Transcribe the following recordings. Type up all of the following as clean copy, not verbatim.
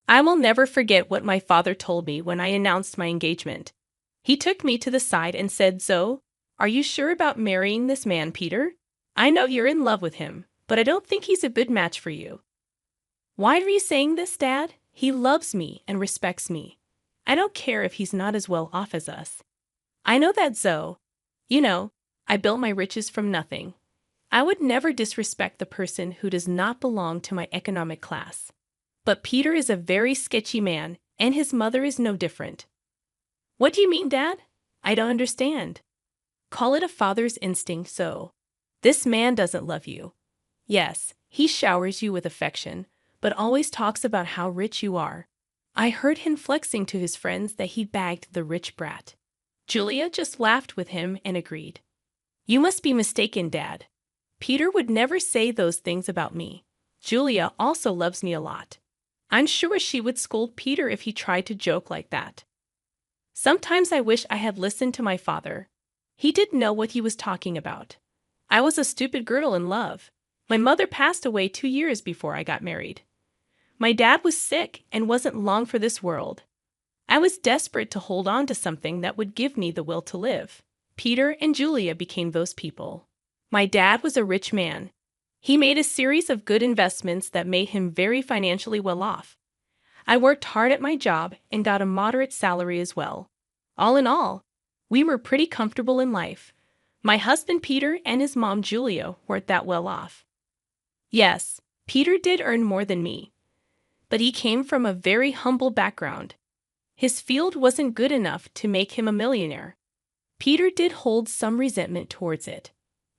I will never forget what my father told me when I announced my engagement. He took me to the side and said, "Zoe, are you sure about marrying this man, Peter? I know you're in love with him, but I don't think he's a good match for you." "Why are you saying this, Dad? He loves me and respects me. I don't care if he's not as well off as us. I know that, Zoe. You know, I built my riches from nothing. I would never disrespect the person who does not belong to my economic class. But Peter is a very sketchy man, and his mother is no different." "What do you mean, Dad? I don't understand." "Call it a father's instinct, so. This man doesn't love you. Yes, he showers you with affection, but always talks about how rich you are. I heard him flexing to his friends that he bagged the rich brat." Julia just laughed with him and agreed. "You must be mistaken, Dad. Peter would never say those things about me. Julia also loves me a lot. I'm sure she would scold Peter if he tried to joke like that. Sometimes I wish I had listened to my father. He didn't know what he was talking about. I was a stupid girl in love. My mother passed away 2 years before I got married. My dad was sick and wasn't long for this world. I was desperate to hold on to something that would give me the will to live. Peter and Julia became those people. My dad was a rich man. He made a series of good investments that made him very financially well off. I worked hard at my job and got a moderate salary as well. All in all, we were pretty comfortable in life. My husband Peter and his mom Julia weren't that well off. Yes, Peter did earn more than me, but he came from a very humble background. His field wasn't good enough to make him a millionaire. Peter did hold some resentment towards it.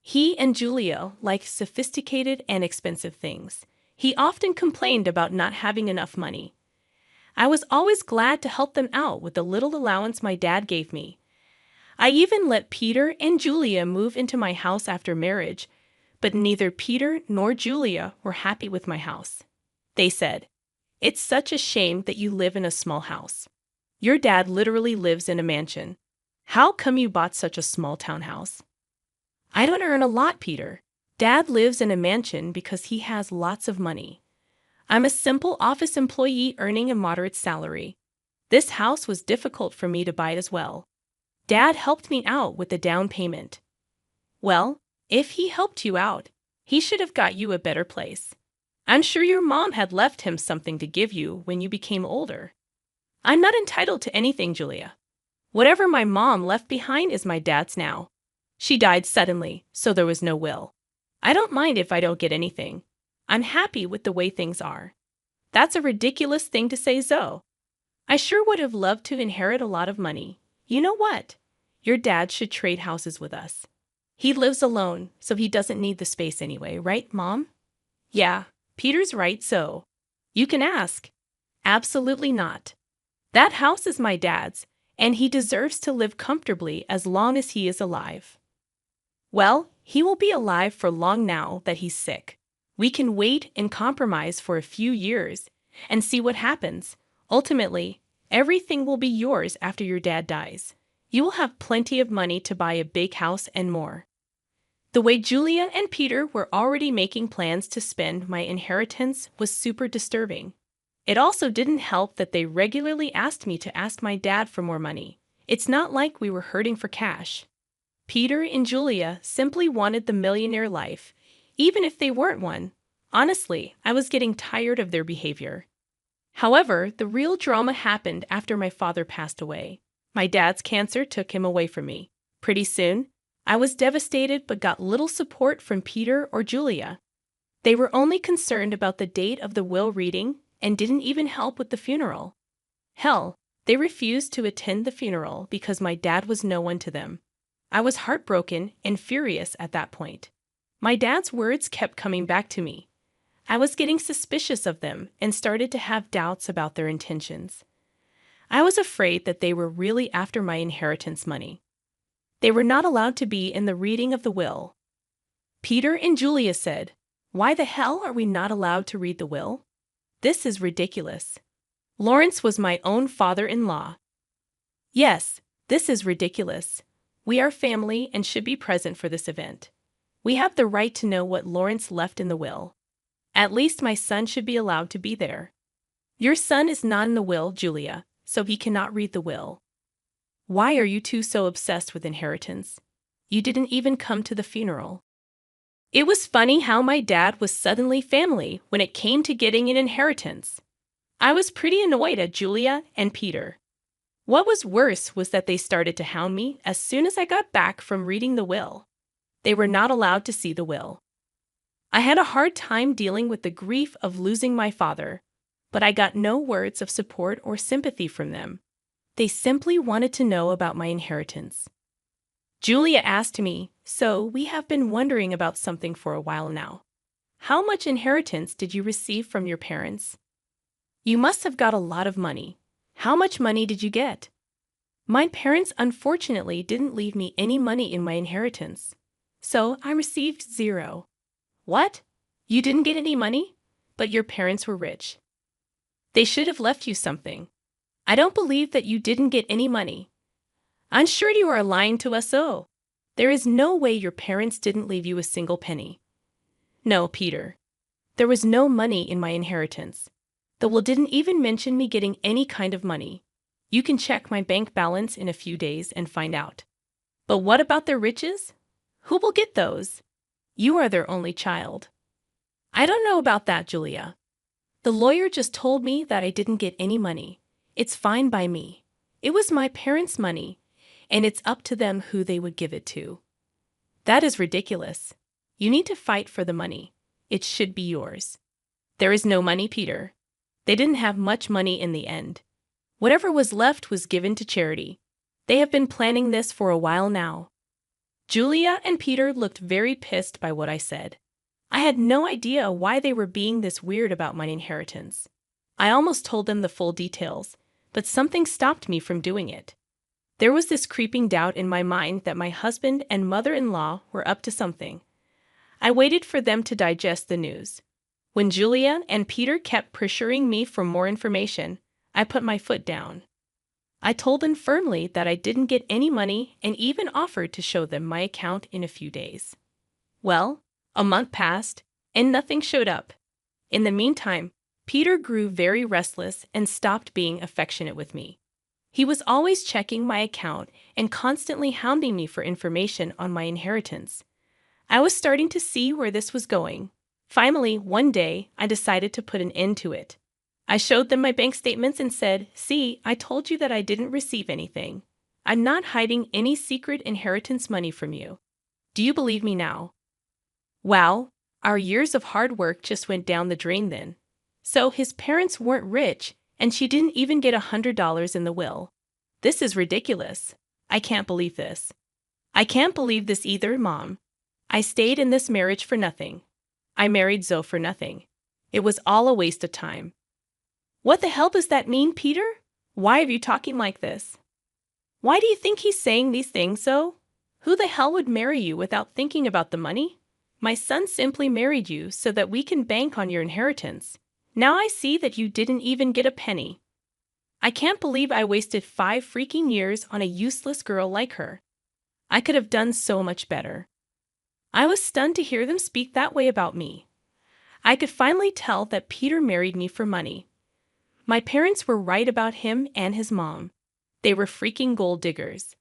He and Julia liked sophisticated and expensive things. He often complained about not having enough money. I was always glad to help them out with the little allowance my dad gave me. I even let Peter and Julia move into my house after marriage, but neither Peter nor Julia were happy with my house. They said, "It's such a shame that you live in a small house. Your dad literally lives in a mansion. How come you bought such a small townhouse?" "I don't earn a lot, Peter. Dad lives in a mansion because he has lots of money. I'm a simple office employee earning a moderate salary. This house was difficult for me to buy as well. Dad helped me out with the down payment." "Well, if he helped you out, he should have got you a better place. I'm sure your mom had left him something to give you when you became older." "I'm not entitled to anything, Julia. Whatever my mom left behind is my dad's now. She died suddenly, so there was no will. I don't mind if I don't get anything. I'm happy with the way things are." "That's a ridiculous thing to say, Zoe. I sure would have loved to inherit a lot of money. You know what? Your dad should trade houses with us. He lives alone, so he doesn't need the space anyway, right, Mom?" "Yeah, Peter's right, Zoe. You can ask." "Absolutely not. That house is my dad's, and he deserves to live comfortably as long as he is alive." "Well, he will be alive for long now that he's sick. We can wait and compromise for a few years and see what happens. Ultimately, everything will be yours after your dad dies. You will have plenty of money to buy a big house and more." The way Julia and Peter were already making plans to spend my inheritance was super disturbing. It also didn't help that they regularly asked me to ask my dad for more money. It's not like we were hurting for cash. Peter and Julia simply wanted the millionaire life, even if they weren't one. Honestly, I was getting tired of their behavior. However, the real drama happened after my father passed away. My dad's cancer took him away from me. Pretty soon, I was devastated but got little support from Peter or Julia. They were only concerned about the date of the will reading and didn't even help with the funeral. Hell, they refused to attend the funeral because my dad was no one to them. I was heartbroken and furious at that point. My dad's words kept coming back to me. I was getting suspicious of them and started to have doubts about their intentions. I was afraid that they were really after my inheritance money. They were not allowed to be in the reading of the will. Peter and Julia said, "Why the hell are we not allowed to read the will? This is ridiculous. Lawrence was my own father-in-law." "Yes, this is ridiculous. We are family and should be present for this event. We have the right to know what Lawrence left in the will. At least my son should be allowed to be there." Your son is not in the will, Julia, so he cannot read the will. Why are you two so obsessed with inheritance? You didn't even come to the funeral. It was funny how my dad was suddenly family when it came to getting an inheritance. I was pretty annoyed at Julia and Peter. What was worse was that they started to hound me as soon as I got back from reading the will. They were not allowed to see the will. I had a hard time dealing with the grief of losing my father, but I got no words of support or sympathy from them. They simply wanted to know about my inheritance. Julia asked me, "So we have been wondering about something for a while now. How much inheritance did you receive from your parents? You must have got a lot of money. How much money did you get?" My parents unfortunately didn't leave me any money in my inheritance, so I received 0. What? You didn't get any money? But your parents were rich. They should have left you something. I don't believe that you didn't get any money. I'm sure you are lying to us all. There is no way your parents didn't leave you a single penny. No, Peter. There was no money in my inheritance. The will didn't even mention me getting any kind of money. You can check my bank balance in a few days and find out. But what about their riches? Who will get those? You are their only child. I don't know about that, Julia. The lawyer just told me that I didn't get any money. It's fine by me. It was my parents' money, and it's up to them who they would give it to. That is ridiculous. You need to fight for the money. It should be yours. There is no money, Peter. They didn't have much money in the end. Whatever was left was given to charity. They have been planning this for a while now. Julia and Peter looked very pissed by what I said. I had no idea why they were being this weird about my inheritance. I almost told them the full details, but something stopped me from doing it. There was this creeping doubt in my mind that my husband and mother-in-law were up to something. I waited for them to digest the news. When Julia and Peter kept pressuring me for more information, I put my foot down. I told them firmly that I didn't get any money and even offered to show them my account in a few days. Well, a month passed, and nothing showed up. In the meantime, Peter grew very restless and stopped being affectionate with me. He was always checking my account and constantly hounding me for information on my inheritance. I was starting to see where this was going. Finally, one day, I decided to put an end to it. I showed them my bank statements and said, "See, I told you that I didn't receive anything. I'm not hiding any secret inheritance money from you. Do you believe me now?" Wow, our years of hard work just went down the drain then. So his parents weren't rich, and she didn't even get $100 in the will. This is ridiculous. I can't believe this. I can't believe this either, Mom. I stayed in this marriage for nothing. I married Zoe for nothing. It was all a waste of time. What the hell does that mean, Peter? Why are you talking like this? Why do you think he's saying these things, Zoe? Who the hell would marry you without thinking about the money? My son simply married you so that we can bank on your inheritance. Now I see that you didn't even get a penny. I can't believe I wasted 5 freaking years on a useless girl like her. I could have done so much better. I was stunned to hear them speak that way about me. I could finally tell that Peter married me for money. My parents were right about him and his mom. They were freaking gold diggers.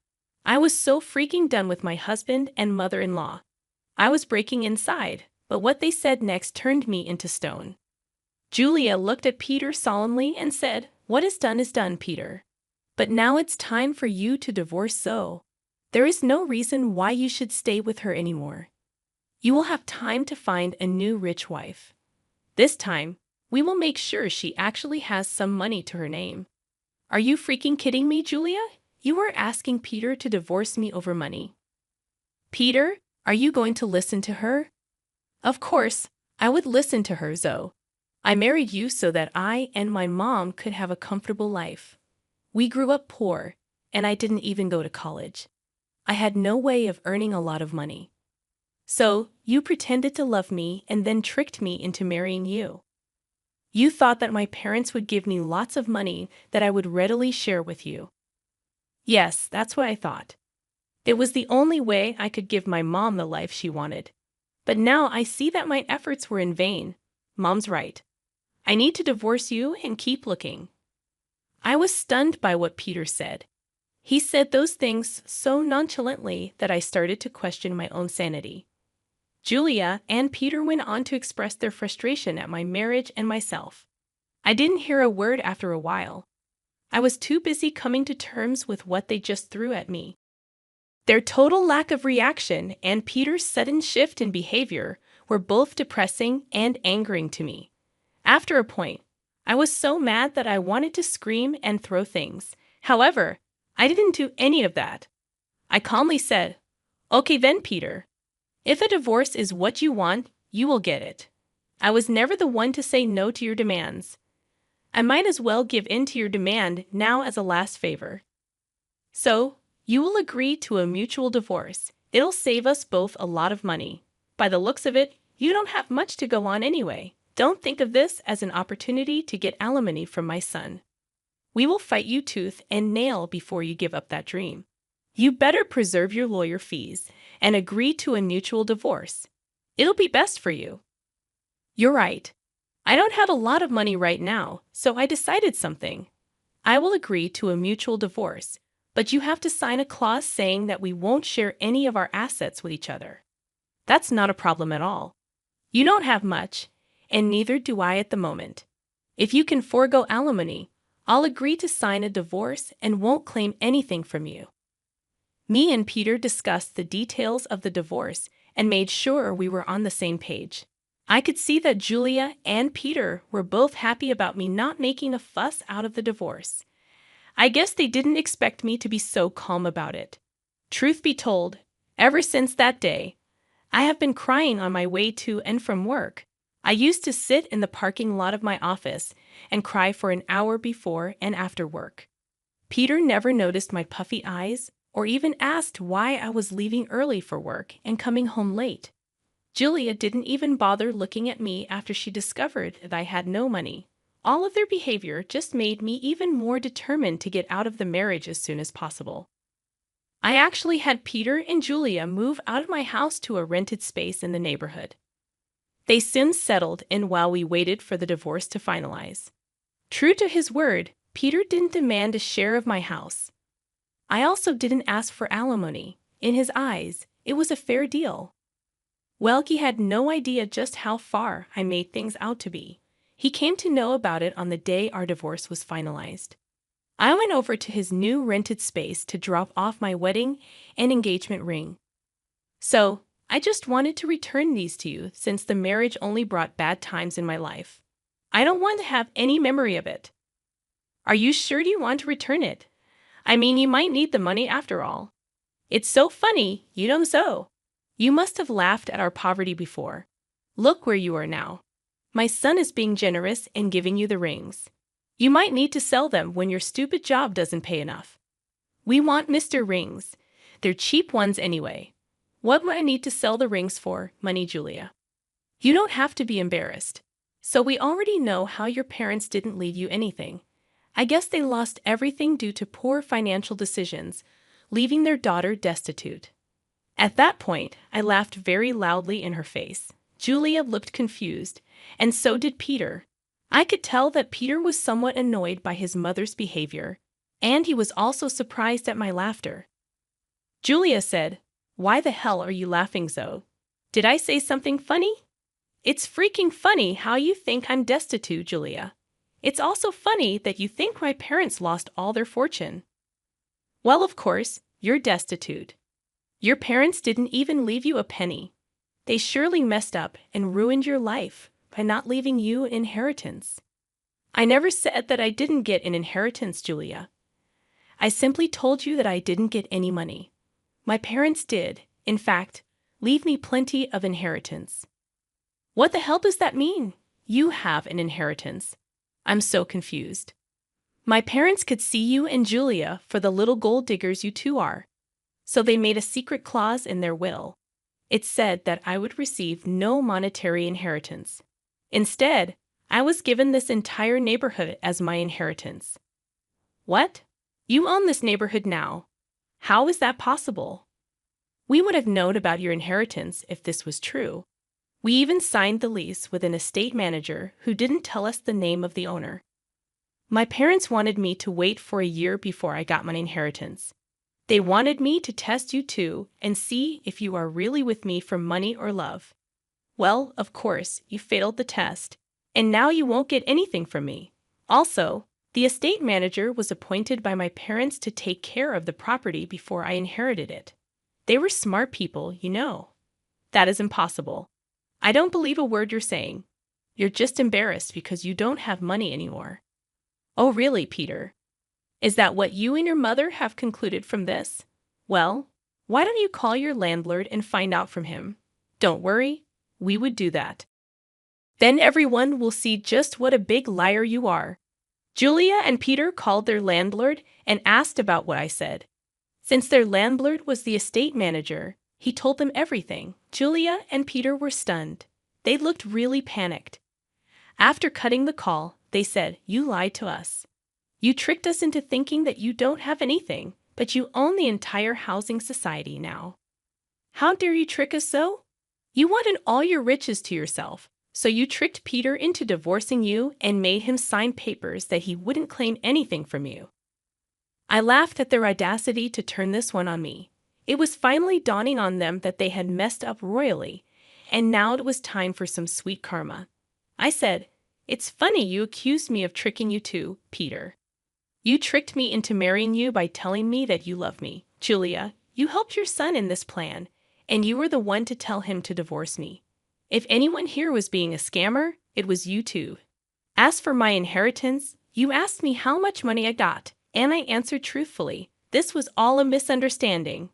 I was so freaking done with my husband and mother-in-law. I was breaking inside, but what they said next turned me into stone. Julia looked at Peter solemnly and said, "What is done, Peter. But now it's time for you to divorce Zoe. There is no reason why you should stay with her anymore. You will have time to find a new rich wife. This time, we will make sure she actually has some money to her name." Are you freaking kidding me, Julia? You are asking Peter to divorce me over money. Peter, are you going to listen to her? Of course, I would listen to her, Zoe. I married you so that I and my mom could have a comfortable life. We grew up poor, and I didn't even go to college. I had no way of earning a lot of money. So, you pretended to love me and then tricked me into marrying you. You thought that my parents would give me lots of money that I would readily share with you. Yes, that's what I thought. It was the only way I could give my mom the life she wanted. But now I see that my efforts were in vain. Mom's right. I need to divorce you and keep looking." I was stunned by what Peter said. He said those things so nonchalantly that I started to question my own sanity. Julia and Peter went on to express their frustration at my marriage and myself. I didn't hear a word after a while. I was too busy coming to terms with what they just threw at me. Their total lack of reaction and Peter's sudden shift in behavior were both depressing and angering to me. After a point, I was so mad that I wanted to scream and throw things. However, I didn't do any of that. I calmly said, "Okay then, Peter. If a divorce is what you want, you will get it. I was never the one to say no to your demands. I might as well give in to your demand now as a last favor. So, you will agree to a mutual divorce. It'll save us both a lot of money. By the looks of it, you don't have much to go on anyway. Don't think of this as an opportunity to get alimony from my son. We will fight you tooth and nail before you give up that dream. You better preserve your lawyer fees and agree to a mutual divorce. It'll be best for you." You're right. I don't have a lot of money right now, so I decided something. I will agree to a mutual divorce, but you have to sign a clause saying that we won't share any of our assets with each other. That's not a problem at all. You don't have much, and neither do I at the moment. If you can forego alimony, I'll agree to sign a divorce and won't claim anything from you. Me and Peter discussed the details of the divorce and made sure we were on the same page. I could see that Julia and Peter were both happy about me not making a fuss out of the divorce. I guess they didn't expect me to be so calm about it. Truth be told, ever since that day, I have been crying on my way to and from work. I used to sit in the parking lot of my office and cry for an hour before and after work. Peter never noticed my puffy eyes or even asked why I was leaving early for work and coming home late. Julia didn't even bother looking at me after she discovered that I had no money. All of their behavior just made me even more determined to get out of the marriage as soon as possible. I actually had Peter and Julia move out of my house to a rented space in the neighborhood. They soon settled in while we waited for the divorce to finalize. True to his word, Peter didn't demand a share of my house. I also didn't ask for alimony. In his eyes, it was a fair deal. Well, he had no idea just how far I made things out to be. He came to know about it on the day our divorce was finalized. I went over to his new rented space to drop off my wedding and engagement ring. So, I just wanted to return these to you since the marriage only brought bad times in my life. I don't want to have any memory of it. Are you sure you want to return it? I mean, you might need the money after all. It's so funny, you know so. You must have laughed at our poverty before. Look where you are now. My son is being generous and giving you the rings. You might need to sell them when your stupid job doesn't pay enough. We want Mr. Rings. They're cheap ones anyway. What would I need to sell the rings for, money, Julia? You don't have to be embarrassed. So we already know how your parents didn't leave you anything. I guess they lost everything due to poor financial decisions, leaving their daughter destitute. At that point, I laughed very loudly in her face. Julia looked confused, and so did Peter. I could tell that Peter was somewhat annoyed by his mother's behavior, and he was also surprised at my laughter. Julia said, "Why the hell are you laughing, Zoe? Did I say something funny?" "It's freaking funny how you think I'm destitute, Julia. It's also funny that you think my parents lost all their fortune." "Well, of course, you're destitute. Your parents didn't even leave you a penny. They surely messed up and ruined your life by not leaving you an inheritance." "I never said that I didn't get an inheritance, Julia. I simply told you that I didn't get any money. My parents did, in fact, leave me plenty of inheritance." "What the hell does that mean? You have an inheritance." I'm so confused. "My parents could see you and Julia for the little gold diggers you two are. So they made a secret clause in their will. It said that I would receive no monetary inheritance. Instead, I was given this entire neighborhood as my inheritance." "What? You own this neighborhood now. How is that possible?" "We would have known about your inheritance if this was true. We even signed the lease with an estate manager who didn't tell us the name of the owner. My parents wanted me to wait for a year before I got my inheritance. They wanted me to test you too and see if you are really with me for money or love. Well, of course, you failed the test, and now you won't get anything from me. Also, the estate manager was appointed by my parents to take care of the property before I inherited it. They were smart people, you know. That is impossible. I don't believe a word you're saying. You're just embarrassed because you don't have money anymore. Oh, really, Peter? Is that what you and your mother have concluded from this? Well, why don't you call your landlord and find out from him? Don't worry, we would do that. Then everyone will see just what a big liar you are. Julia and Peter called their landlord and asked about what I said. Since their landlord was the estate manager, he told them everything. Julia and Peter were stunned. They looked really panicked. After cutting the call, they said, "You lied to us. You tricked us into thinking that you don't have anything, but you own the entire housing society now. How dare you trick us so? You wanted all your riches to yourself, so you tricked Peter into divorcing you and made him sign papers that he wouldn't claim anything from you." I laughed at their audacity to turn this one on me. It was finally dawning on them that they had messed up royally, and now it was time for some sweet karma. I said, "It's funny you accused me of tricking you too, Peter. You tricked me into marrying you by telling me that you love me. Julia, you helped your son in this plan, and you were the one to tell him to divorce me. If anyone here was being a scammer, it was you two. As for my inheritance, you asked me how much money I got, and I answered truthfully. This was all a misunderstanding.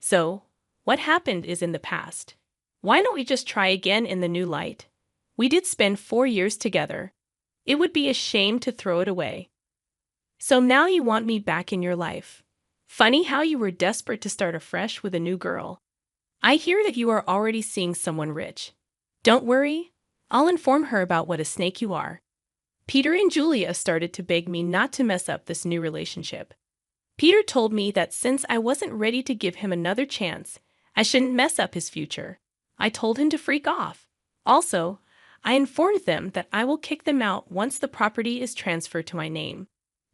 So, what happened is in the past. Why don't we just try again in the new light? We did spend 4 years together. It would be a shame to throw it away. So now you want me back in your life. Funny how you were desperate to start afresh with a new girl. I hear that you are already seeing someone rich. Don't worry, I'll inform her about what a snake you are." Peter and Julia started to beg me not to mess up this new relationship. Peter told me that since I wasn't ready to give him another chance, I shouldn't mess up his future. I told him to freak off. Also, I informed them that I will kick them out once the property is transferred to my name.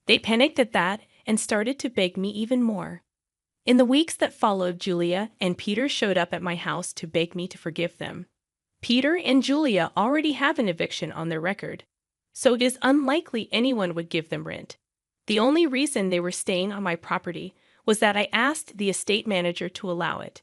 They panicked at that and started to beg me even more. In the weeks that followed, Julia and Peter showed up at my house to beg me to forgive them. Peter and Julia already have an eviction on their record, so it is unlikely anyone would give them rent. The only reason they were staying on my property was that I asked the estate manager to allow it.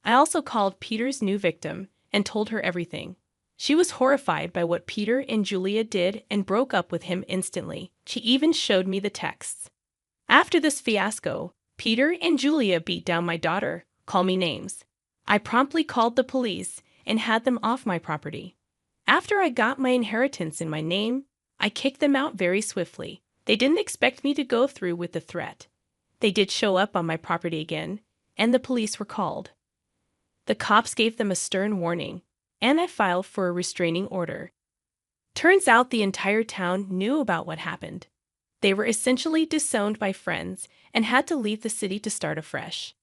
I also called Peter's new victim and told her everything. She was horrified by what Peter and Julia did and broke up with him instantly. She even showed me the texts. After this fiasco, Peter and Julia beat down my daughter, called me names. I promptly called the police and had them off my property. After I got my inheritance in my name, I kicked them out very swiftly. They didn't expect me to go through with the threat. They did show up on my property again, and the police were called. The cops gave them a stern warning, and I filed for a restraining order. Turns out the entire town knew about what happened. They were essentially disowned by friends and had to leave the city to start afresh.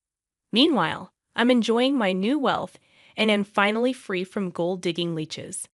Meanwhile, I'm enjoying my new wealth and am finally free from gold-digging leeches.